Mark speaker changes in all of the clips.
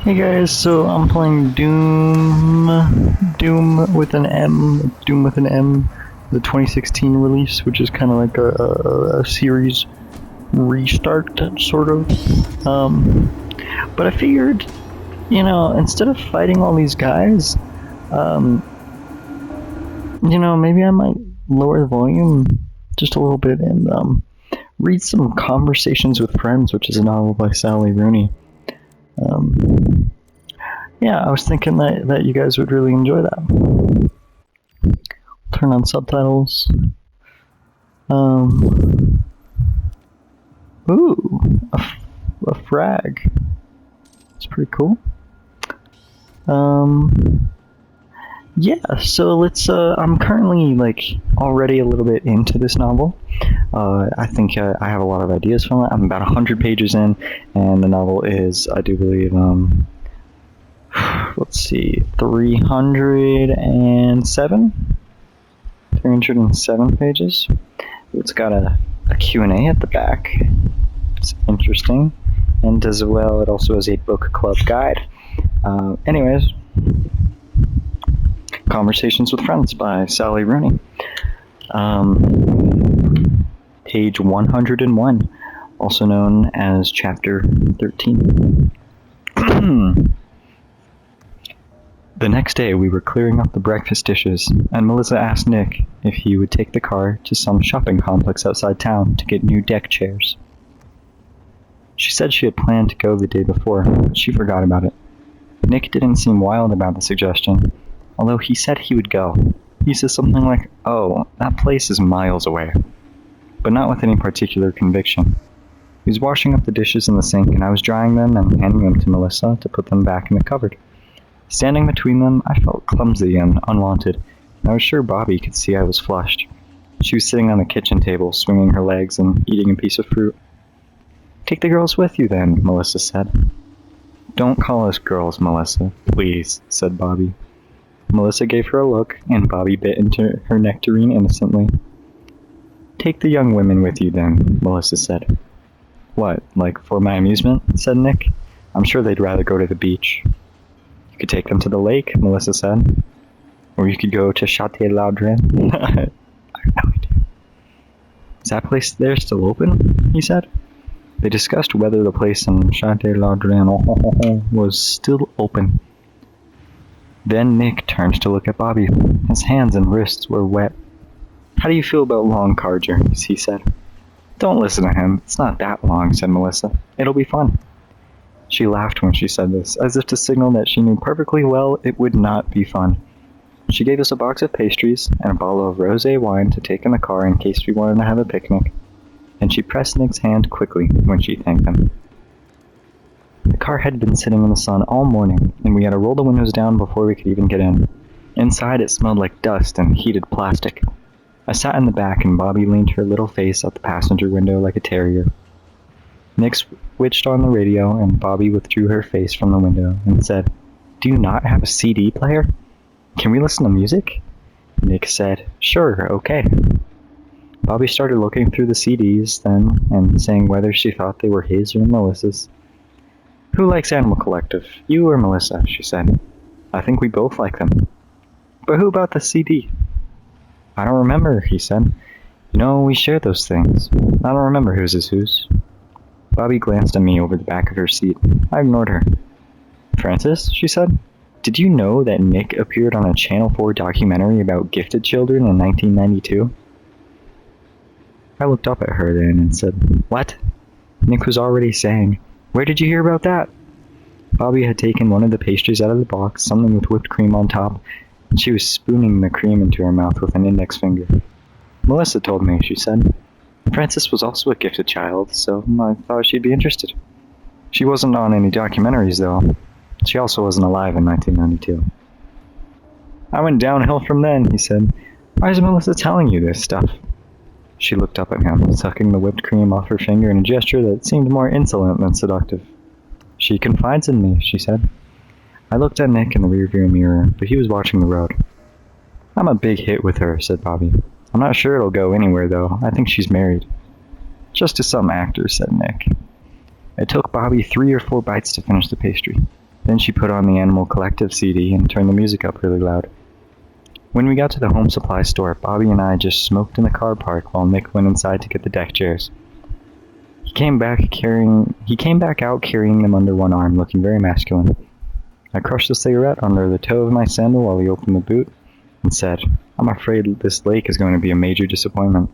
Speaker 1: Hey guys, so I'm playing Doom with an M, the 2016 release, which is kind of like a series restart, sort of. But I figured, instead of fighting all these guys, um, maybe I might lower the volume just a little bit and read some Conversations with Friends, which is a novel by Sally Rooney. Yeah, I was thinking that you guys would really enjoy that. Turn on subtitles. Um, ooh, a frag. It's pretty cool. Yeah, so let's, I'm currently, already a little bit into this novel. I think I have a lot of ideas from it. I'm about 100 pages in, and the novel is, I do believe, let's see, 307 pages. It's got a Q&A at the back. It's interesting. And as well, it also has a book club guide. Anyways, Conversations with Friends by Sally Rooney. Page 101, also known as Chapter 13. The next day, we were clearing up the breakfast dishes, and Melissa asked Nick if he would take the car to some shopping complex outside town to get new deck chairs. She said she had planned to go the day before, but she forgot about it. Nick didn't seem wild about the suggestion, although he said he would go. He said something like, "Oh, that place is miles away," but not with any particular conviction. He was washing up the dishes in the sink, and I was drying them and handing them to Melissa to put them back in the cupboard. Standing between them, I felt clumsy and unwanted, and I was sure Bobby could see I was flushed. She was sitting on the kitchen table, swinging her legs and eating a piece of fruit. "Take the girls with you, then," Melissa said. "Don't call us girls, Melissa, please," said Bobby. Melissa gave her a look, and Bobby bit into her nectarine innocently. "Take the young women with you, then," Melissa said. "What, like for my amusement?" said Nick. "I'm sure they'd rather go to the beach." "You could take them to the lake," Melissa said. "Or you could go to Château Laudren." I have no idea. "Is that place there still open?" he said. They discussed whether the place in Château Laudren was still open. Then Nick turned to look at Bobby. His hands and wrists were wet. "How do you feel about long car journeys?" he said. "Don't listen to him. It's not that long," said Melissa. "It'll be fun." She laughed when she said this, as if to signal that she knew perfectly well it would not be fun. She gave us a box of pastries and a bottle of rosé wine to take in the car in case we wanted to have a picnic, and she pressed Nick's hand quickly when she thanked him. The car had been sitting in the sun all morning, and we had to roll the windows down before we could even get in. Inside, it smelled like dust and heated plastic. I sat in the back, and Bobby leaned her little face out the passenger window like a terrier. Nick switched on the radio, and Bobby withdrew her face from the window and said, "Do you not have a CD player? Can we listen to music?" Nick said, "Sure, okay." Bobby started looking through the CDs then, and saying whether she thought they were his or Melissa's. "Who likes Animal Collective, you or Melissa?" she said. "I think we both like them." "But who bought the CD?" "I don't remember," he said. "You know, we share those things. I don't remember whose is whose." Bobby glanced at me over the back of her seat. I ignored her. "Francis," she said, "did you know that Nick appeared on a Channel 4 documentary about gifted children in 1992? I looked up at her then and said, "What?" Nick was already saying, "Where did you hear about that?" Bobby had taken one of the pastries out of the box, something with whipped cream on top, and she was spooning the cream into her mouth with an index finger. "Melissa told me," she said. "Frances was also a gifted child, so I thought she'd be interested. She wasn't on any documentaries, though. She also wasn't alive in 1992. "I went downhill from then," he said. "Why is Melissa telling you this stuff?" She looked up at him, sucking the whipped cream off her finger in a gesture that seemed more insolent than seductive. "She confides in me," she said. I looked at Nick in the rearview mirror, but he was watching the road. "I'm a big hit with her," said Bobby. "I'm not sure it'll go anywhere, though. I think she's married." "Just to some actor," said Nick. It took Bobby 3 or 4 bites to finish the pastry. Then she put on the Animal Collective CD and turned the music up really loud. When we got to the home supply store, Bobby and I just smoked in the car park while Nick went inside to get the deck chairs. He came back out carrying them under one arm, looking very masculine. I crushed a cigarette under the toe of my sandal while he opened the boot and said, "I'm afraid this lake is going to be a major disappointment."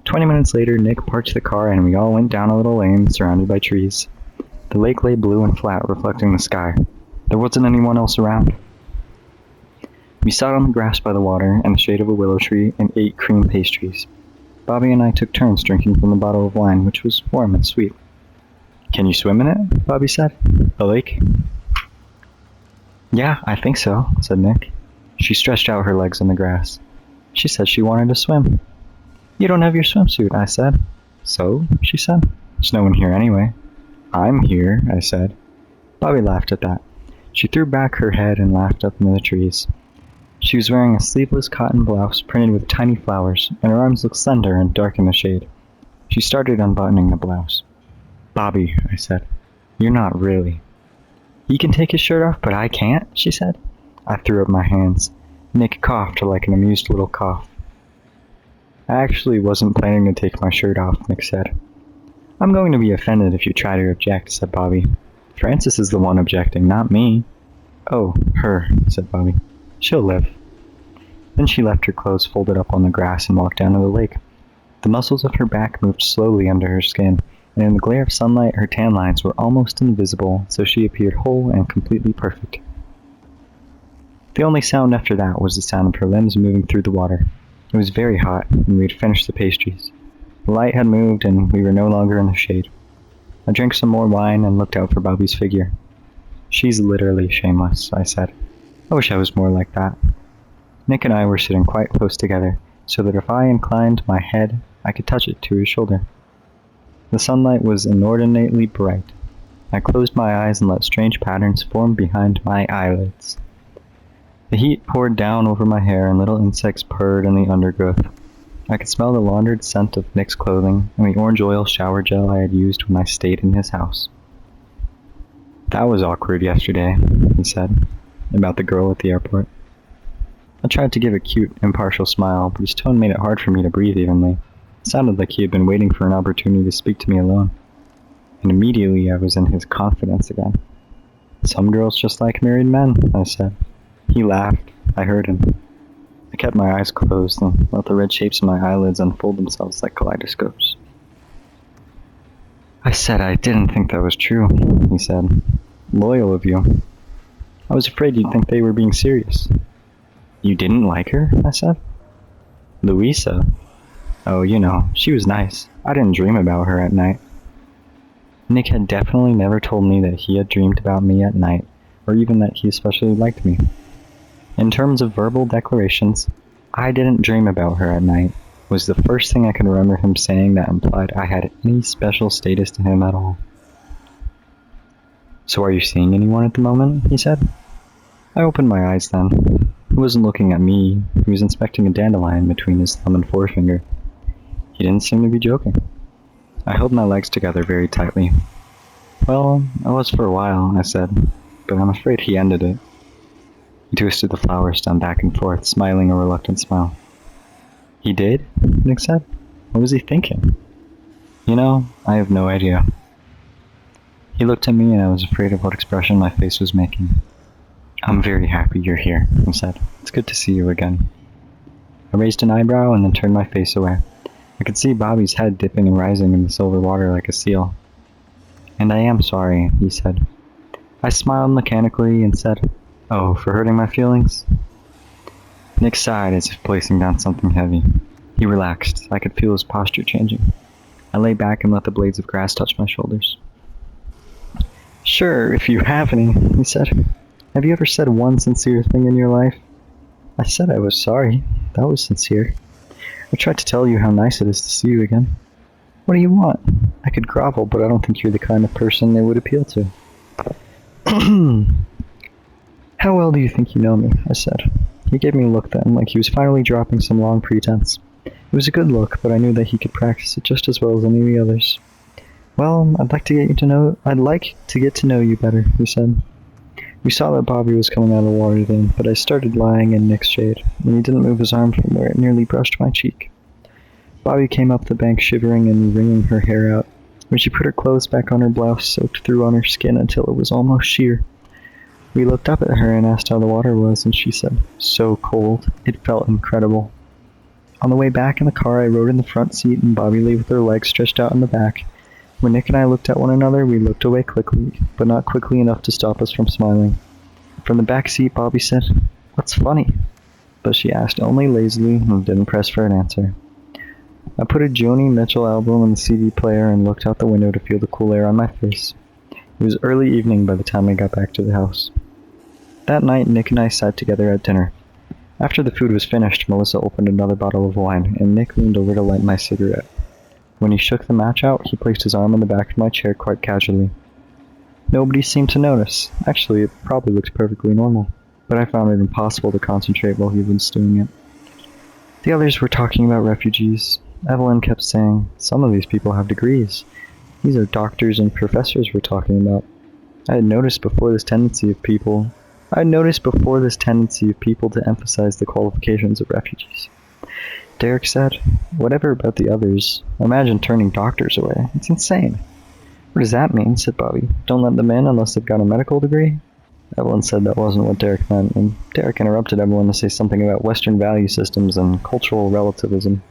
Speaker 1: 20 minutes later, Nick parked the car and we all went down a little lane surrounded by trees. The lake lay blue and flat, reflecting the sky. There wasn't anyone else around. We sat on the grass by the water in the shade of a willow tree and ate cream pastries. Bobby and I took turns drinking from the bottle of wine, which was warm and sweet. "Can you swim in it?" Bobby said. "The lake?" "Yeah, I think so," said Nick. She stretched out her legs on the grass. She said she wanted to swim. "You don't have your swimsuit," I said. "So?" she said. "There's no one here anyway." "I'm here," I said. Bobby laughed at that. She threw back her head and laughed up into the trees. She was wearing a sleeveless cotton blouse printed with tiny flowers, and her arms looked slender and dark in the shade. She started unbuttoning the blouse. "Bobby," I said, "you're not really." "He can take his shirt off, but I can't," she said. I threw up my hands. Nick coughed like an amused little cough. "I actually wasn't planning to take my shirt off," Nick said. "I'm going to be offended if you try to object," said Bobby. "Frances is the one objecting, not me." "Oh, her," said Bobby. "She'll live." Then she left her clothes folded up on the grass and walked down to the lake. The muscles of her back moved slowly under her skin, and in the glare of sunlight her tan lines were almost invisible, so she appeared whole and completely perfect. The only sound after that was the sound of her limbs moving through the water. It was very hot, and we had finished the pastries. The light had moved, and we were no longer in the shade. I drank some more wine and looked out for Bobby's figure. "She's literally shameless," I said. "I wish I was more like that." Nick and I were sitting quite close together, so that if I inclined my head, I could touch it to his shoulder. The sunlight was inordinately bright. I closed my eyes and let strange patterns form behind my eyelids. The heat poured down over my hair and little insects purred in the undergrowth. I could smell the laundered scent of Nick's clothing and the orange oil shower gel I had used when I stayed in his house. "That was awkward yesterday," he said, about the girl at the airport. I tried to give a cute, impartial smile, but his tone made it hard for me to breathe evenly. It sounded like he had been waiting for an opportunity to speak to me alone. And immediately I was in his confidence again. "Some girls just like married men," I said. He laughed. I heard him. I kept my eyes closed and let the red shapes of my eyelids unfold themselves like kaleidoscopes. "I said I didn't think that was true," he said. "Loyal of you. I was afraid you'd think they were being serious." "You didn't like her?" I said. "Louisa? Oh, you know, she was nice. I didn't dream about her at night." Nick had definitely never told me that he had dreamed about me at night, or even that he especially liked me. In terms of verbal declarations, "I didn't dream about her at night," was the first thing I could remember him saying that implied I had any special status to him at all. "So are you seeing anyone at the moment?" he said. I opened my eyes then. He wasn't looking at me, he was inspecting a dandelion between his thumb and forefinger. He didn't seem to be joking. I held my legs together very tightly. "Well, I was for a while," I said, but I'm afraid he ended it. He twisted the flower stem back and forth, smiling a reluctant smile. "He did?" Nick said. "What was he thinking?" "You know, I have no idea." He looked at me and I was afraid of what expression my face was making. "I'm very happy you're here," he said. "It's good to see you again." I raised an eyebrow and then turned my face away. I could see Bobby's head dipping and rising in the silver water like a seal. "And I am sorry," he said. I smiled mechanically and said, "Oh, for hurting my feelings?" Nick sighed as if placing down something heavy. He relaxed. I could feel his posture changing. I lay back and let the blades of grass touch my shoulders. "Sure, if you have any," he said. "Have you ever said one sincere thing in your life?" I said I was sorry. That was sincere. I tried to tell you how nice it is to see you again. What do you want? I could grovel, but I don't think you're the kind of person it would appeal to. "How well do you think you know me?" I said. He gave me a look then, like he was finally dropping some long pretense. It was a good look, but I knew that he could practice it just as well as any of the others. Well, I'd like to get to know you better, he said. We saw that Bobby was coming out of the water then, but I started lying in Nick's shade, and he didn't move his arm from where it nearly brushed my cheek. Bobby came up the bank shivering and wringing her hair out. When she put her clothes back on, her blouse soaked through on her skin until it was almost sheer. We looked up at her and asked how the water was, and she said, "So cold. It felt incredible." On the way back in the car, I rode in the front seat and Bobby lay with her legs stretched out in the back. When Nick and I looked at one another, we looked away quickly, but not quickly enough to stop us from smiling. From the back seat, Bobby said, "What's funny?" But she asked only lazily and didn't press for an answer. I put a Joni Mitchell album in the CD player and looked out the window to feel the cool air on my face. It was early evening by the time I got back to the house. That night, Nick and I sat together at dinner. After the food was finished, Melissa opened another bottle of wine, and Nick leaned over to light my cigarette. When he shook the match out, he placed his arm on the back of my chair quite casually. Nobody seemed to notice. Actually, it probably looked perfectly normal, but I found it impossible to concentrate while he was doing it. The others were talking about refugees. Evelyn kept saying, "Some of these people have degrees. These are doctors and professors we're talking about." I had noticed before this tendency of people to emphasize the qualifications of refugees. Derek said, "Whatever about the others, imagine turning doctors away. It's insane." "What does that mean?" said Bobby. "Don't let them in unless they've got a medical degree?" Evelyn said that wasn't what Derek meant, and Derek interrupted Evelyn to say something about Western value systems and cultural relativism.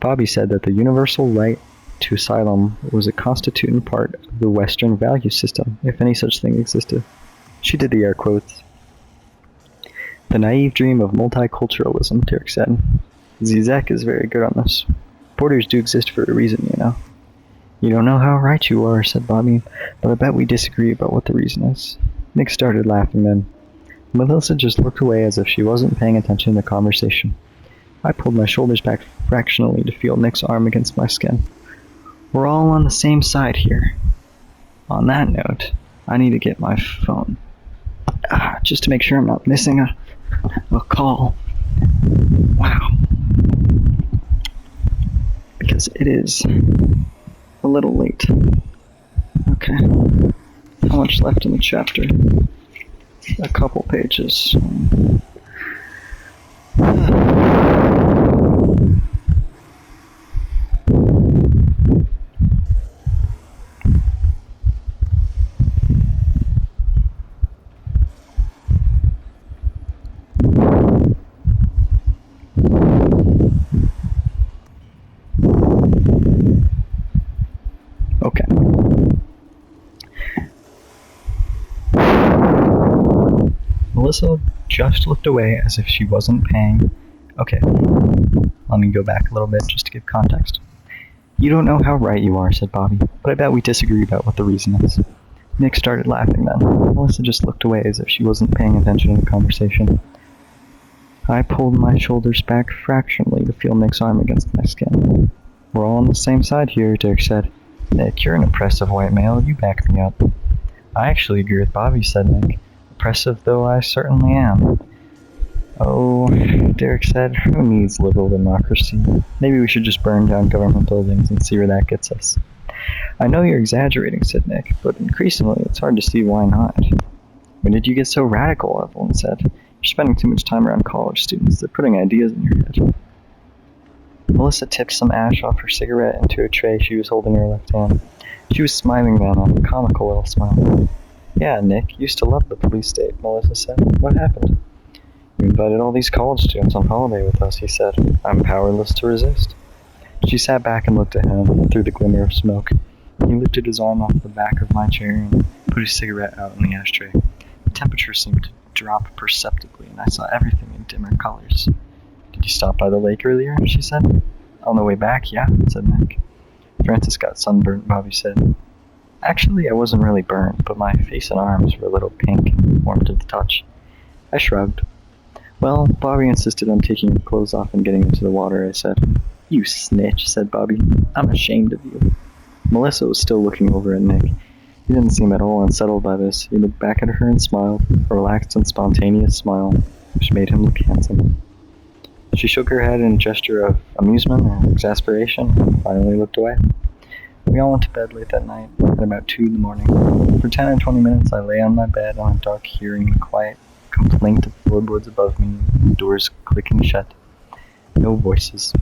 Speaker 1: Bobby said that the universal right to asylum was a constituent part of the Western value system, if any such thing existed. She did the air quotes. "The naive dream of multiculturalism," Derek said. Zizek is very good on this. Borders do exist for a reason, you know. "You don't know how right you are," said Bobby, "but I bet we disagree about what the reason is." Nick started laughing then. Melissa just looked away as if she wasn't paying attention to the conversation. I pulled my shoulders back fractionally to feel Nick's arm against my skin. "We're all on the same side here." On that note, I need to get my phone. Just to make sure I'm not missing a call. Wow. Because it is a little late. Okay. How much left in the chapter? A couple pages. Okay. Melissa just looked away as if she wasn't paying. Okay. Let me go back a little bit just to give context. "You don't know how right you are," said Bobby, "but I bet we disagree about what the reason is." Nick started laughing then. Melissa just looked away as if she wasn't paying attention to the conversation. I pulled my shoulders back fractionally to feel Nick's arm against my skin. "We're all on the same side here," Derek said. "Nick, you're an oppressive white male. You back me up." "I actually agree with Bobby," said Nick. "Oppressive though I certainly am." "Oh," Derek said, "who needs liberal democracy? Maybe we should just burn down government buildings and see where that gets us." "I know you're exaggerating," said Nick, "but increasingly it's hard to see why not." "When did you get so radical?" Evelyn said. "You're spending too much time around college students. They're putting ideas in your head." Melissa tipped some ash off her cigarette into a tray she was holding in her left hand. She was smiling then, a comical little smile. "Yeah, Nick, used to love the police state," Melissa said. "What happened?" "You invited all these college students on holiday with us," he said. "I'm powerless to resist." She sat back and looked at him through the glimmer of smoke. He lifted his arm off the back of my chair and put his cigarette out in the ashtray. The temperature seemed to drop perceptibly, and I saw everything in dimmer colors. "Did you stop by the lake earlier?" she said. "On the way back, yeah," said Nick. "Francis got sunburnt," Bobby said. Actually, I wasn't really burnt, but my face and arms were a little pink and warm to the touch. I shrugged. "Well, Bobby insisted on taking your clothes off and getting into the water," I said. "You snitch," said Bobby. "I'm ashamed of you." Melissa was still looking over at Nick. He didn't seem at all unsettled by this. He looked back at her and smiled, a relaxed and spontaneous smile, which made him look handsome. She shook her head in a gesture of amusement or exasperation and finally looked away. We all went to bed late that night, at about 2 in the morning. For 10 or 20 minutes I lay on my bed on a dark, hearing the quiet complaint of floorboards above me, doors clicking shut. No voices.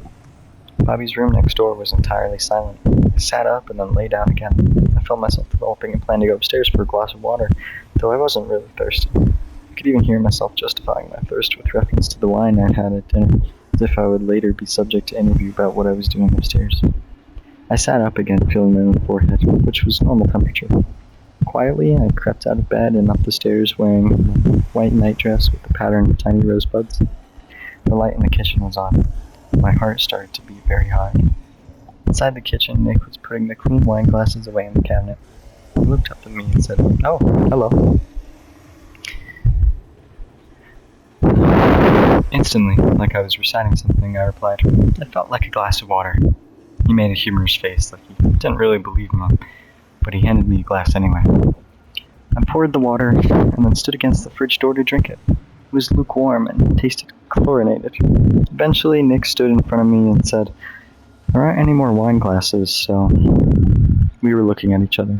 Speaker 1: Bobby's room next door was entirely silent. I sat up and then lay down again. I felt myself developing a plan to go upstairs for a glass of water, though I wasn't really thirsty. I could even hear myself justifying my thirst with reference to the wine I'd had at dinner, as if I would later be subject to interview about what I was doing upstairs. I sat up again, feeling my own forehead, which was normal temperature. Quietly, I crept out of bed and up the stairs wearing a white nightdress with a pattern of tiny rosebuds. The light in the kitchen was on. My heart started to beat very hard. Inside the kitchen, Nick was putting the clean wine glasses away in the cabinet. He looked up at me and said, "Oh, hello." Instantly, like I was reciting something, I replied, "It felt like a glass of water." He made a humorous face, like he didn't really believe me, but he handed me a glass anyway. I poured the water and then stood against the fridge door to drink it. It was lukewarm and tasted chlorinated. Eventually, Nick stood in front of me and said, "There aren't any more wine glasses," so we were looking at each other.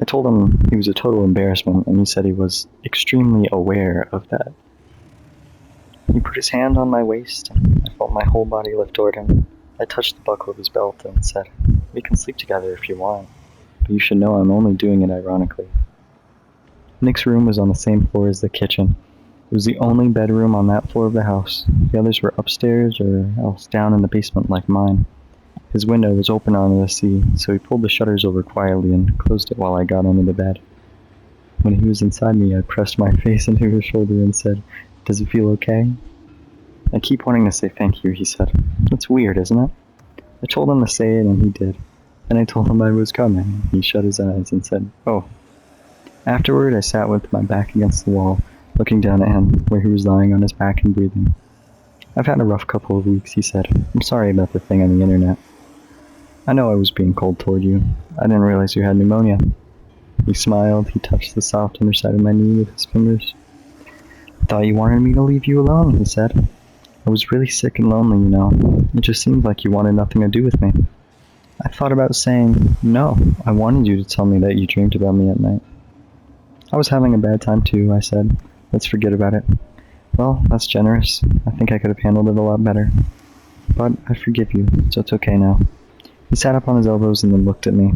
Speaker 1: I told him he was a total embarrassment, and he said he was extremely aware of that. He put his hand on my waist, and I felt my whole body lift toward him. I touched the buckle of his belt and said, "We can sleep together if you want, but you should know I'm only doing it ironically." Nick's room was on the same floor as the kitchen. It was the only bedroom on that floor of the house. The others were upstairs or else down in the basement like mine. His window was open onto the sea, so he pulled the shutters over quietly and closed it while I got under the bed. When he was inside me, I pressed my face into his shoulder and said, "Does it feel okay?" "I keep wanting to say thank you," he said. "That's weird, isn't it?" I told him to say it, and he did. Then I told him I was coming. He shut his eyes and said, "Oh." Afterward, I sat with my back against the wall, looking down at him, where he was lying on his back and breathing. "I've had a rough couple of weeks," he said. "I'm sorry about the thing on the internet. I know I was being cold toward you. I didn't realize you had pneumonia." He smiled. He touched the soft underside of my knee with his fingers. "I thought you wanted me to leave you alone," he said. "I was really sick and lonely, you know. It just seemed like you wanted nothing to do with me." I thought about saying, "No, I wanted you to tell me that you dreamed about me at night." "I was having a bad time too," I said. "Let's forget about it." "Well, that's generous. I think I could have handled it a lot better. But I forgive you, so it's okay now." He sat up on his elbows and then looked at me.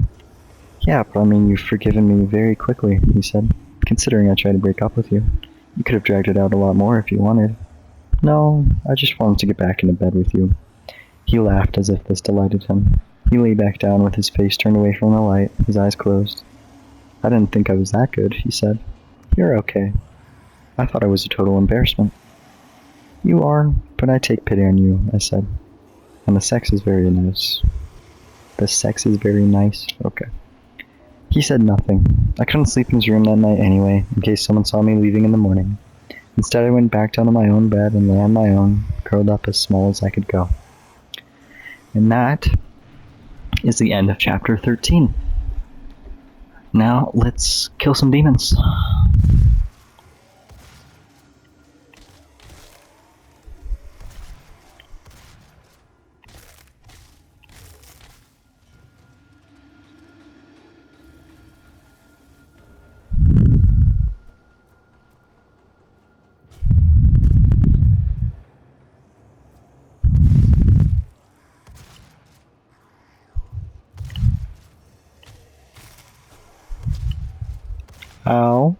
Speaker 1: "Yeah, but I mean, you've forgiven me very quickly," he said, "considering I tried to break up with you. You could have dragged it out a lot more if you wanted." "No, I just wanted to get back into bed with you." He laughed as if this delighted him. He lay back down with his face turned away from the light, his eyes closed. "I didn't think I was that good," he said. "You're okay. I thought I was a total embarrassment." "You are, but I take pity on you," I said. "And the sex is very nice." "The sex is very nice? Okay." He said nothing. I couldn't sleep in his room that night anyway, in case someone saw me leaving in the morning. Instead, I went back down to my own bed and lay on my own, curled up as small as I could go. And that is the end of chapter 13. Now, let's kill some demons. Ow.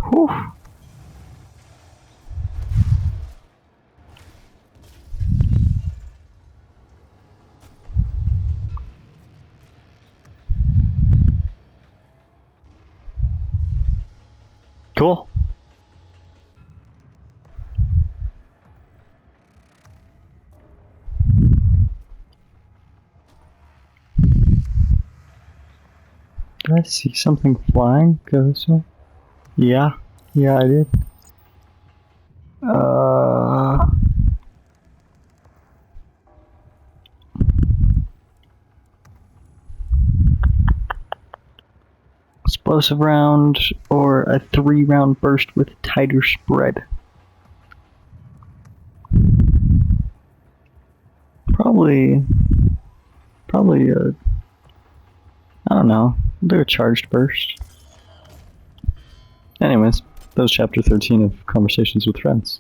Speaker 1: Whew. Cool. I see something flying, so Yeah, yeah, I did. Explosive round or a 3-round burst with tighter spread? Probably, I don't know, do a charged burst. Anyways, that was chapter 13 of Conversations with Friends.